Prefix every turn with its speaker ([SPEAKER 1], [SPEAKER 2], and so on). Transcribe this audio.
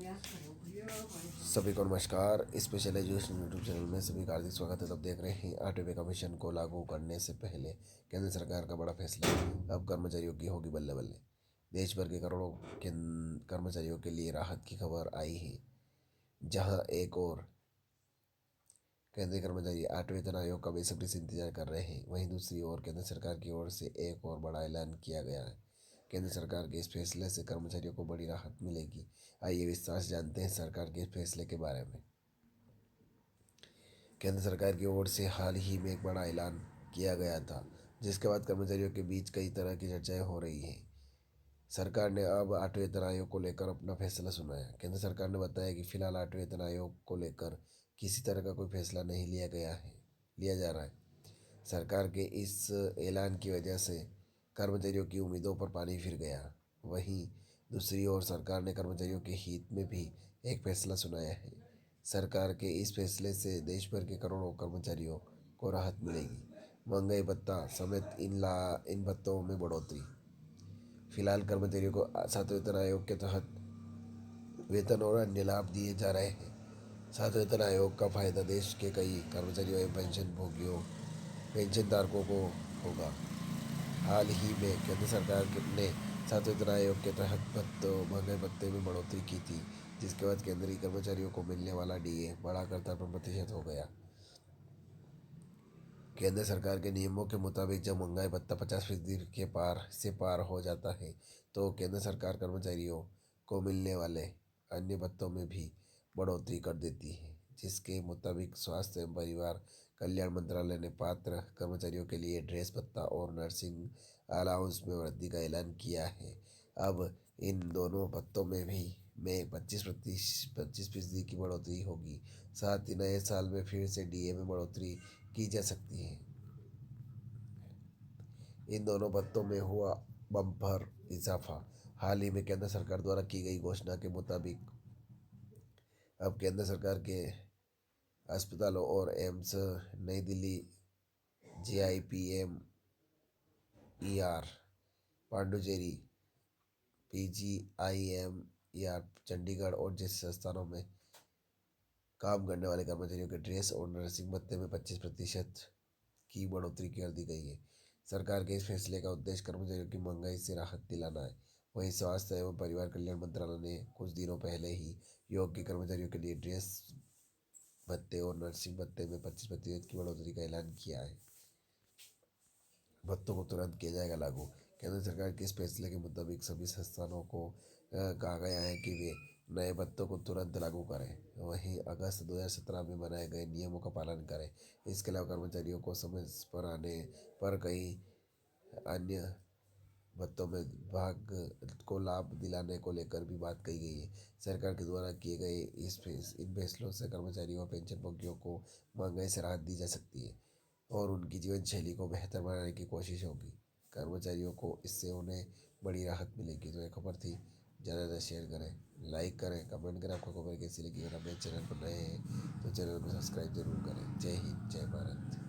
[SPEAKER 1] सभी को नमस्कार। स्पेशल एजुकेशन यूट्यूब चैनल में सभी का हार्दिक स्वागत है। तब देख रहे हैं 8वें पे कमीशन को लागू करने से पहले केंद्र सरकार का बड़ा फैसला। अब कर्मचारियों की होगी बल्ले बल्ले। देश भर के करोड़ों कर्मचारियों के लिए राहत की खबर आई है। जहां एक और केंद्रीय कर्मचारी 8वें वेतन आयोग का बेसब्री से इंतजार कर रहे हैं, वहीं दूसरी ओर केंद्र सरकार की ओर से एक और बड़ा ऐलान किया गया है। केंद्र सरकार के इस फैसले से कर्मचारियों को बड़ी राहत मिलेगी। आइए विस्तार से जानते हैं सरकार के इस फैसले के बारे में। केंद्र सरकार की ओर से हाल ही में एक बड़ा ऐलान किया गया था, जिसके बाद कर्मचारियों के बीच कई तरह की चर्चाएं हो रही हैं। सरकार ने अब 8वें वेतन आयोग को लेकर अपना फैसला सुनाया। केंद्र सरकार ने बताया कि फिलहाल 8वें वेतन आयोग को लेकर किसी तरह का कोई फैसला नहीं लिया जा रहा है। सरकार के इस ऐलान की वजह से कर्मचारियों की उम्मीदों पर पानी फिर गया। वहीं दूसरी ओर सरकार ने कर्मचारियों के हित में भी एक फैसला सुनाया है। सरकार के इस फैसले से देश भर के करोड़ों कर्मचारियों को राहत मिलेगी। महंगाई भत्ता समेत इन भत्तों में बढ़ोतरी। फिलहाल कर्मचारियों को 7वें वेतन आयोग के तहत वेतन और अन्य लाभ दिए जा रहे हैं। 7वें वेतन आयोग का फायदा देश के कई कर्मचारियों एवं पेंशन धारकों को होगा। हाल ही में केंद्र सरकार ने 7वें वेतन आयोग के तहत महंगाई भत्ते में बढ़ोतरी की थी, जिसके बाद केंद्रीय कर्मचारियों को मिलने वाला डीए बढ़ाकर 53% हो गया। केंद्र सरकार के नियमों के मुताबिक जब महंगाई भत्ता 50% के पार हो जाता है, तो केंद्र सरकार कर्मचारियों को मिलने वाले अन्य भत्तों में भी बढ़ोतरी कर देती है। जिसके मुताबिक स्वास्थ्य एवं परिवार कल्याण मंत्रालय ने पात्र कर्मचारियोयों के लिए ड्रेस भत्ता और नर्सिंग अलाउंस में वृद्धि का ऐलान किया है। अब इन दोनों भत्तों में भी 25% की बढ़ोतरी होगी। साथ ही नए साल में फिर से डीए में बढ़ोतरी की जा सकती है। इन दोनों भत्तों में हुआ बम्पर इजाफा। हाल ही में केंद्र सरकार द्वारा की गई घोषणा के मुताबिक अब केंद्र सरकार के अस्पतालों और एम्स, नई दिल्ली, जीआईपीएम, ईआर, पांडुचेरी, पीजीआईएम या चंडीगढ़ और जैसे संस्थानों में काम करने वाले कर्मचारियों के ड्रेस और नर्सिंग भत्ते में 25% की बढ़ोतरी कर दी गई है। सरकार के इस फैसले का उद्देश्य कर्मचारियों की महंगाई से राहत दिलाना है। वहीं स्वास्थ्य एवं परिवार कल्याण मंत्रालय ने कुछ दिनों पहले ही योग्य कर्मचारियों के लिए ड्रेस भत्ते और नर्सिंग भत्ते में 25% की बढ़ोतरी का ऐलान किया है। भत्तों को तुरंत किया जाएगा लागू। केंद्र सरकार के इस फैसले के मुताबिक सभी संस्थानों को कहा गया है कि वे नए भत्तों को तुरंत लागू करें। वहीं अगस्त 2017 में बनाए गए नियमों का पालन करें। इसके अलावा कर्मचारियों को समय पर आने पर कई अन्य भत्तों में भाग को लाभ दिलाने को लेकर भी बात कही गई है। सरकार के द्वारा किए गए इन फैसलों से कर्मचारियों और पेंशनभोगियों को महंगाई से राहत दी जा सकती है और उनकी जीवन शैली को बेहतर बनाने की कोशिश होगी। कर्मचारियों को इससे उन्हें बड़ी राहत मिलेगी। तो ये खबर थी, ज़्यादा ज़्यादा शेयर करें, लाइक करें, कमेंट करें आपको खबर कैसी लगी। अगर आप मेरे चैनल पर नए हैं तो चैनल को सब्सक्राइब जरूर करें। जय हिंद, जय भारत।